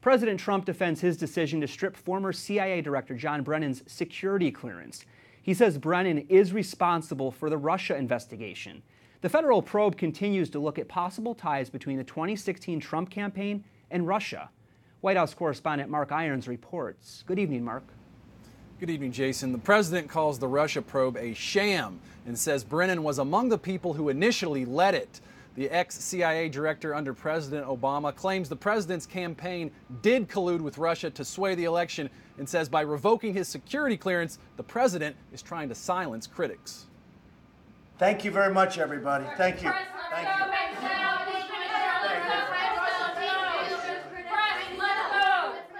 President Trump defends his decision to strip former CIA Director John Brennan's security clearance. He says Brennan is responsible for the Russia investigation. The federal probe continues to look at possible ties between the 2016 Trump campaign and Russia. White House correspondent Mark Irons reports. Good evening, Mark. Good evening, Jason. The president calls the Russia probe a sham and says Brennan was among the people who initially led it. The ex-CIA director under President Obama claims the president's campaign did collude with Russia to sway the election and says by revoking his security clearance, the president is trying to silence critics. Thank you very much, everybody. Thank you. Thank you.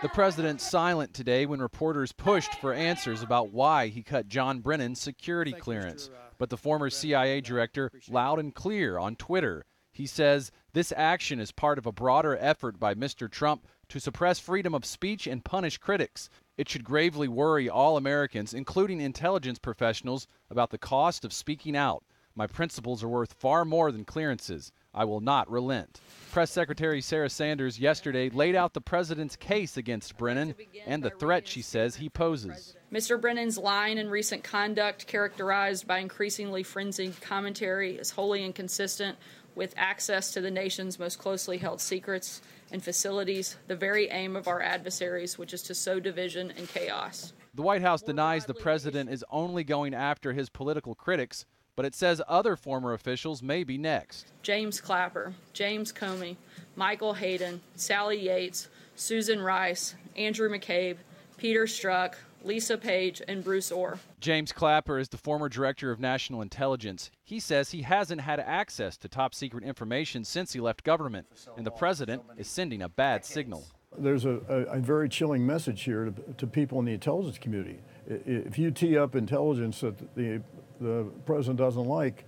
The president's silent today when reporters pushed for answers about why he cut John Brennan's security clearance. But the former CIA director loud and clear on Twitter. He says this action is part of a broader effort by Mr. Trump to suppress freedom of speech and punish critics. It should gravely worry all Americans, including intelligence professionals, about the cost of speaking out. My principles are worth far more than clearances. I will not relent. Press Secretary Sarah Sanders yesterday laid out the president's case against Brennan and the threat she says he poses. Mr. Brennan's line and recent conduct, characterized by increasingly frenzied commentary, is wholly inconsistent with access to the nation's most closely held secrets and facilities, the very aim of our adversaries, which is to sow division and chaos. The White House denies the president is only going after his political critics, but it says other former officials may be next. James Clapper, James Comey, Michael Hayden, Sally Yates, Susan Rice, Andrew McCabe, Peter Strzok, Lisa Page, and Bruce Orr. James Clapper is the former director of national intelligence. He says he hasn't had access to top secret information since he left government, and the president is sending a bad signal. There's a very chilling message here to people in the intelligence community. If you tee up intelligence that the president doesn't like,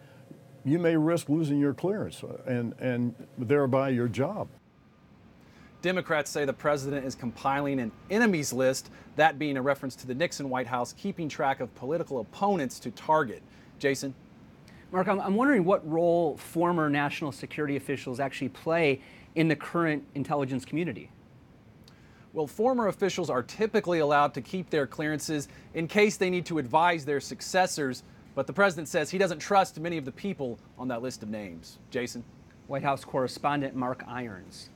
you may risk losing your clearance and thereby your job. Democrats say the president is compiling an enemies list, that being a reference to the Nixon White House keeping track of political opponents to target. Jason? Mark, I'm wondering what role former national security officials actually play in the current intelligence community. Well, former officials are typically allowed to keep their clearances in case they need to advise their successors, but the president says he doesn't trust many of the people on that list of names. Jason? White House correspondent Mark Irons.